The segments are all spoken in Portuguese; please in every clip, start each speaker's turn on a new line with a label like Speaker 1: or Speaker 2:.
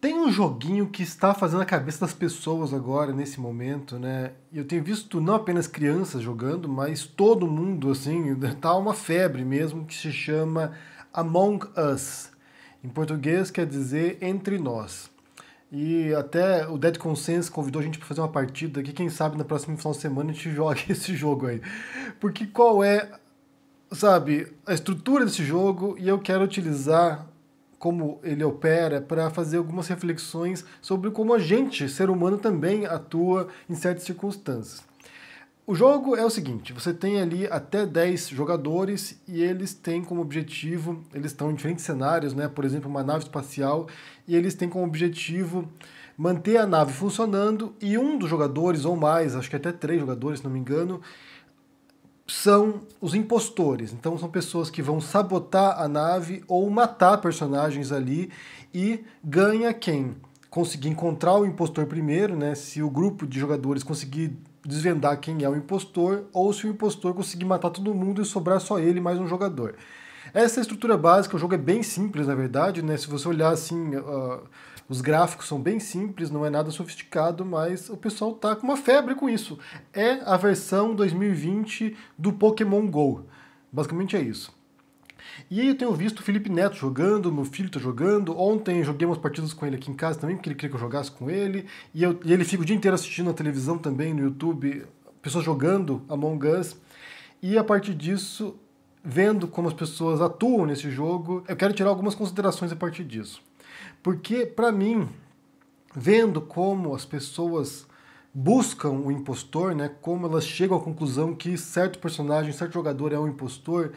Speaker 1: Tem um joguinho que está fazendo a cabeça das pessoas agora, nesse momento, né? E eu tenho visto não apenas crianças jogando, mas todo mundo, assim, tá uma febre mesmo, que se chama Among Us. Em português quer dizer Entre Nós. E até o Dead Consensus convidou a gente para fazer uma partida que quem sabe na próxima final de semana a gente joga esse jogo aí. Porque qual é, sabe, a estrutura desse jogo, e eu quero utilizar como ele opera para fazer algumas reflexões sobre como a gente, ser humano, também atua em certas circunstâncias. O jogo é o seguinte, você tem ali até 10 jogadores e eles têm como objetivo, eles estão em diferentes cenários, né? Por exemplo, uma nave espacial, e eles têm como objetivo manter a nave funcionando, e um dos jogadores, ou mais, acho que até 3 jogadores, se não me engano, são os impostores. Então são pessoas que vão sabotar a nave ou matar personagens ali, e ganha quem conseguir encontrar o impostor primeiro, né? Se o grupo de jogadores conseguir desvendar quem é o impostor, ou se o impostor conseguir matar todo mundo e sobrar só ele mais um jogador. Essa é a estrutura básica, o jogo é bem simples, na verdade, né? Se você olhar assim, os gráficos são bem simples, não é nada sofisticado, mas o pessoal tá com uma febre com isso. É a versão 2020 do Pokémon GO. Basicamente é isso. E aí eu tenho visto o Felipe Neto jogando, meu filho tá jogando. Ontem joguei umas partidas com ele aqui em casa também, porque ele queria que eu jogasse com ele. E ele fica o dia inteiro assistindo na televisão também, no YouTube, pessoas jogando Among Us. E a partir disso, vendo como as pessoas atuam nesse jogo, eu quero tirar algumas considerações a partir disso. Porque, para mim, vendo como as pessoas buscam o impostor, né, como elas chegam à conclusão que certo personagem, certo jogador é um impostor,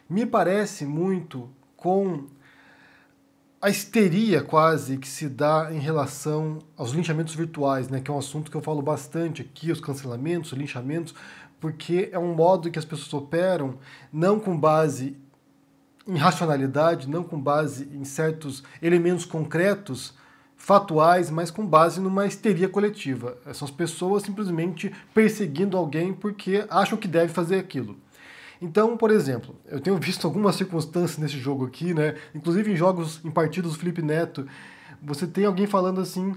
Speaker 1: me parece muito com a histeria quase que se dá em relação aos linchamentos virtuais, né, que é um assunto que eu falo bastante aqui, os cancelamentos, os linchamentos, porque é um modo que as pessoas operam não com base em racionalidade, não com base em certos elementos concretos, fatuais, mas com base numa histeria coletiva. São as pessoas simplesmente perseguindo alguém porque acham que deve fazer aquilo. Então, por exemplo, eu tenho visto algumas circunstâncias nesse jogo aqui, né? Inclusive em jogos, em partidas do Felipe Neto, você tem alguém falando assim: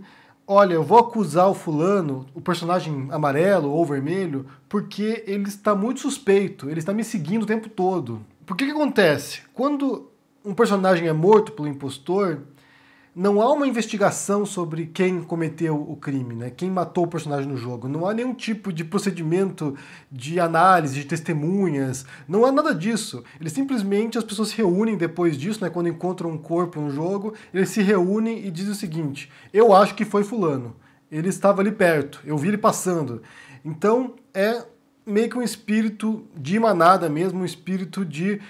Speaker 1: olha, eu vou acusar o fulano, o personagem amarelo ou vermelho, porque ele está muito suspeito, ele está me seguindo o tempo todo. Por que acontece? Quando um personagem é morto pelo impostor, não há uma investigação sobre quem cometeu o crime, né? Quem matou o personagem no jogo. Não há nenhum tipo de procedimento de análise, de testemunhas. Não há nada disso. Eles simplesmente, as pessoas se reúnem depois disso, né? Quando encontram um corpo no jogo, eles se reúnem e dizem o seguinte: eu acho que foi fulano. Ele estava ali perto, eu vi ele passando. Então é meio que um espírito de manada mesmo, um espírito de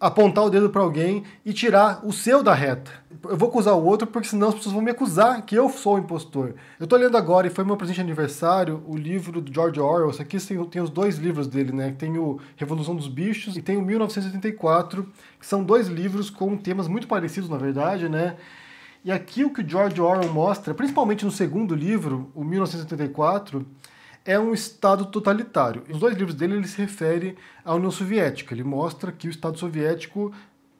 Speaker 1: apontar o dedo para alguém e tirar o seu da reta. Eu vou acusar o outro porque senão as pessoas vão me acusar que eu sou o impostor. Eu tô lendo agora, e foi meu presente de aniversário, o livro do George Orwell. Esse aqui tem os 2 livros dele, né? Tem o Revolução dos Bichos e tem o 1984, que são 2 livros com temas muito parecidos, na verdade, né? E aqui o que o George Orwell mostra, principalmente no segundo livro, o 1984, é um Estado totalitário. Os 2 livros dele ele se refere à União Soviética. Ele mostra que o Estado soviético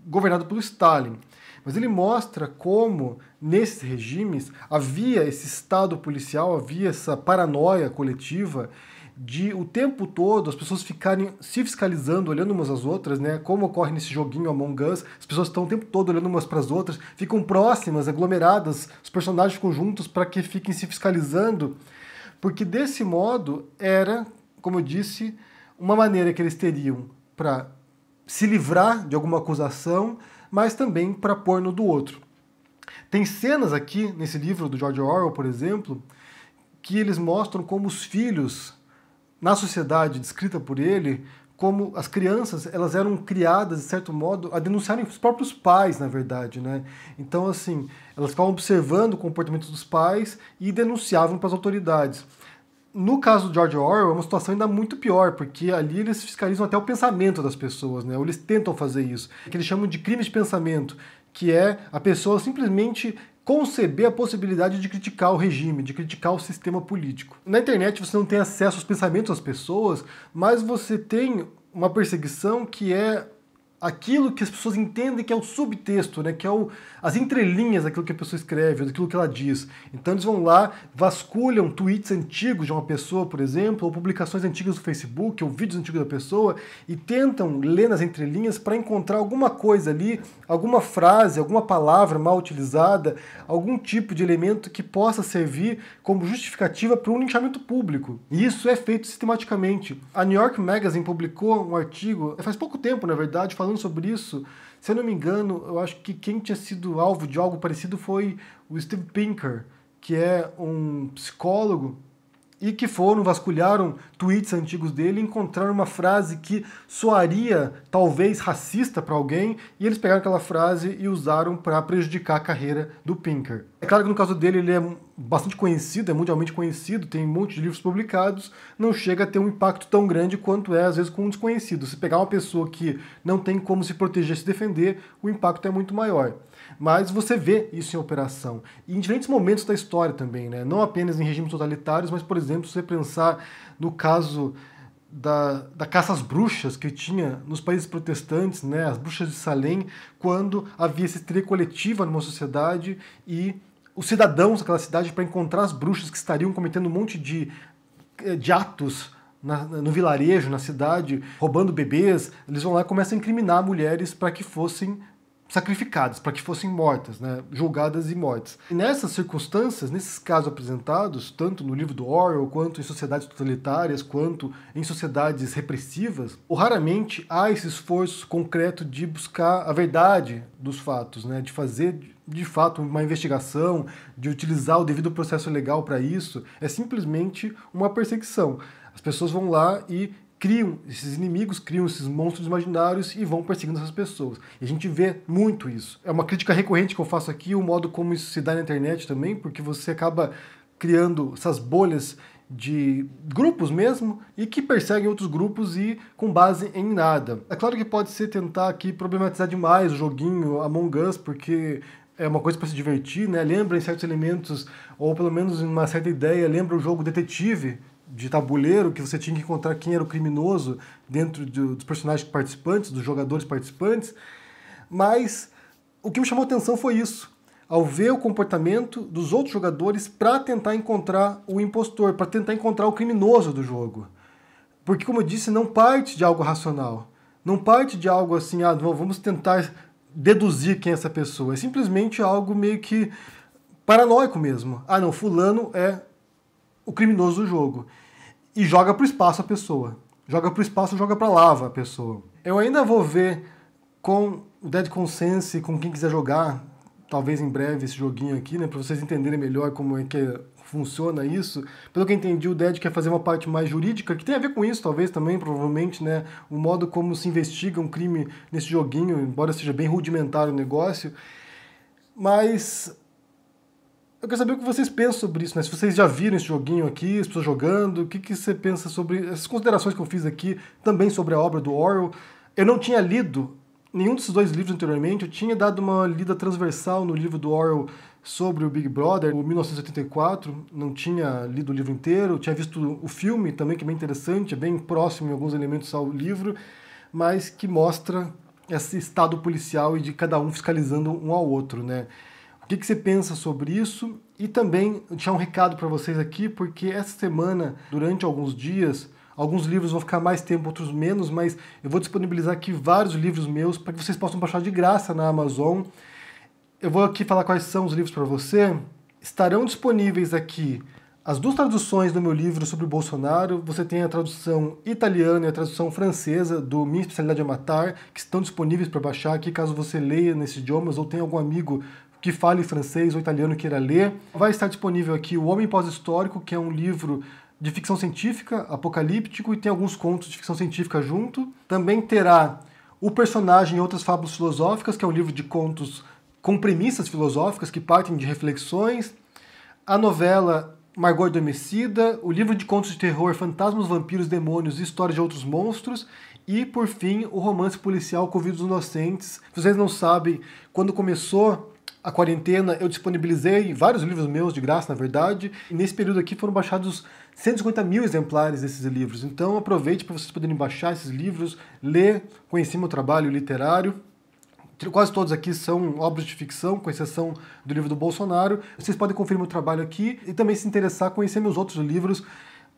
Speaker 1: governado pelo Stalin. Mas ele mostra como, nesses regimes, havia esse Estado policial, havia essa paranoia coletiva de o tempo todo as pessoas ficarem se fiscalizando, olhando umas às outras, né? Como ocorre nesse joguinho Among Us, as pessoas estão o tempo todo olhando umas para as outras, ficam próximas, aglomeradas, os personagens ficam juntos para que fiquem se fiscalizando, porque desse modo era, como eu disse, uma maneira que eles teriam para se livrar de alguma acusação, mas também para pôr no do outro. Tem cenas aqui nesse livro do George Orwell, por exemplo, que eles mostram como os filhos, na sociedade descrita por ele, como as crianças, elas eram criadas, de certo modo, a denunciarem os próprios pais, na verdade, né? Então, assim, elas ficavam observando o comportamento dos pais e denunciavam para as autoridades. No caso do George Orwell, é uma situação ainda muito pior, porque ali eles fiscalizam até o pensamento das pessoas, né? Ou eles tentam fazer isso, que eles chamam de crimes de pensamento, que é a pessoa simplesmente conceber a possibilidade de criticar o regime, de criticar o sistema político. Na internet você não tem acesso aos pensamentos das pessoas, mas você tem uma perseguição que é aquilo que as pessoas entendem que é o subtexto, né, que é as entrelinhas daquilo que a pessoa escreve, daquilo que ela diz. Então eles vão lá, vasculham tweets antigos de uma pessoa, por exemplo, ou publicações antigas do Facebook, ou vídeos antigos da pessoa, e tentam ler nas entrelinhas para encontrar alguma coisa ali, alguma frase, alguma palavra mal utilizada, algum tipo de elemento que possa servir como justificativa para um linchamento público. E isso é feito sistematicamente. A New York Magazine publicou um artigo, faz pouco tempo, na verdade, falando sobre isso. Se eu não me engano, eu acho que quem tinha sido alvo de algo parecido foi o Steve Pinker, que é um psicólogo, e que vasculharam tweets antigos dele e encontraram uma frase que soaria talvez racista para alguém, e eles pegaram aquela frase e usaram para prejudicar a carreira do Pinker. É claro que no caso dele ele é bastante conhecido, é mundialmente conhecido, tem um monte de livros publicados, não chega a ter um impacto tão grande quanto é às vezes com um desconhecido. Se pegar uma pessoa que não tem como se proteger, se defender, o impacto é muito maior. Mas você vê isso em operação. E em diferentes momentos da história também, né? Não apenas em regimes totalitários, mas, por exemplo, se você pensar no caso da caça às bruxas que tinha nos países protestantes, né? As bruxas de Salem, quando havia essa histeria coletiva numa sociedade e os cidadãos daquela cidade, para encontrar as bruxas que estariam cometendo um monte de atos no vilarejo, na cidade, roubando bebês, eles vão lá e começam a incriminar mulheres para que fossem sacrificadas, para que fossem mortas, né, julgadas e mortas. E nessas circunstâncias, nesses casos apresentados, tanto no livro do Orwell, quanto em sociedades totalitárias, quanto em sociedades repressivas, raramente há esse esforço concreto de buscar a verdade dos fatos, né, de fazer de fato uma investigação, de utilizar o devido processo legal para isso. É simplesmente uma perseguição. As pessoas vão lá e criam esses inimigos, criam esses monstros imaginários e vão perseguindo essas pessoas. E a gente vê muito isso. É uma crítica recorrente que eu faço aqui, o modo como isso se dá na internet também, porque você acaba criando essas bolhas de grupos mesmo e que perseguem outros grupos e com base em nada. É claro que pode ser tentar aqui problematizar demais o joguinho Among Us, porque é uma coisa para se divertir, né? Lembra em certos elementos, ou pelo menos em uma certa ideia, lembra o jogo Detetive, de tabuleiro, que você tinha que encontrar quem era o criminoso dentro dos personagens participantes, dos jogadores participantes, mas o que me chamou a atenção foi isso, ao ver o comportamento dos outros jogadores para tentar encontrar o impostor, para tentar encontrar o criminoso do jogo. Porque, como eu disse, não parte de algo racional, não parte de algo assim, vamos tentar deduzir quem é essa pessoa, é simplesmente algo meio que paranoico mesmo. Não, fulano é o criminoso do jogo. E joga pro espaço a pessoa. Joga pro espaço, joga pra lava a pessoa. Eu ainda vou ver com o Dead Consense, com quem quiser jogar, talvez em breve esse joguinho aqui, né, pra vocês entenderem melhor como é que funciona isso. Pelo que eu entendi, o Dead quer fazer uma parte mais jurídica, que tem a ver com isso, talvez também, provavelmente, né, o modo como se investiga um crime nesse joguinho, embora seja bem rudimentar o negócio. Mas eu quero saber o que vocês pensam sobre isso, né? Se vocês já viram esse joguinho aqui, as pessoas jogando, o que você pensa sobre essas considerações que eu fiz aqui, também sobre a obra do Orwell. Eu não tinha lido nenhum desses dois livros anteriormente, eu tinha dado uma lida transversal no livro do Orwell sobre o Big Brother, o 1984, não tinha lido o livro inteiro, tinha visto o filme também, que é bem interessante, é bem próximo em alguns elementos ao livro, mas que mostra esse estado policial e de cada um fiscalizando um ao outro, né? O que você pensa sobre isso? E também deixar um recado para vocês aqui, porque essa semana, durante alguns dias, alguns livros vão ficar mais tempo, outros menos, mas eu vou disponibilizar aqui vários livros meus para que vocês possam baixar de graça na Amazon. Eu vou aqui falar quais são os livros para você. Estarão disponíveis aqui as duas traduções do meu livro sobre o Bolsonaro. Você tem a tradução italiana e a tradução francesa do Minha Especialidade é Matar, que estão disponíveis para baixar aqui, caso você leia nesses idiomas ou tenha algum amigo que fale francês ou italiano e queira ler. Vai estar disponível aqui O Homem Pós-Histórico, que é um livro de ficção científica, apocalíptico, e tem alguns contos de ficção científica junto. Também terá O Personagem e Outras Fábulas Filosóficas, que é um livro de contos com premissas filosóficas que partem de reflexões. A novela Margot Adormecida, o livro de contos de terror Fantasmas, Vampiros, Demônios e Histórias de Outros Monstros. E, por fim, o romance policial Covid dos Inocentes. Se vocês não sabem, quando começou a quarentena, eu disponibilizei vários livros meus de graça, na verdade, e nesse período aqui foram baixados 150 mil exemplares desses livros. Então aproveite para vocês poderem baixar esses livros, ler, conhecer meu trabalho literário. Quase todos aqui são obras de ficção, com exceção do livro do Bolsonaro. Vocês podem conferir meu trabalho aqui e também se interessar, conhecer meus outros livros,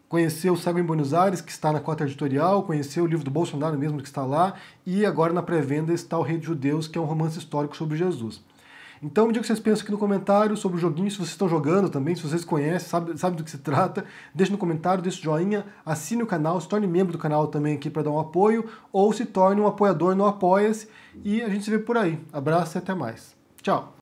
Speaker 1: conhecer o Cego em Buenos Aires, que está na Cota Editorial, conhecer o livro do Bolsonaro mesmo, que está lá, e agora na pré-venda está O Rei dos Judeus, que é um romance histórico sobre Jesus. Então me diga o que vocês pensam aqui no comentário sobre o joguinho, se vocês estão jogando também, se vocês conhecem, sabe do que se trata, deixe no comentário, deixe o joinha, assine o canal, se torne membro do canal também aqui para dar um apoio, ou se torne um apoiador no Apoia-se, e a gente se vê por aí. Abraço e até mais. Tchau!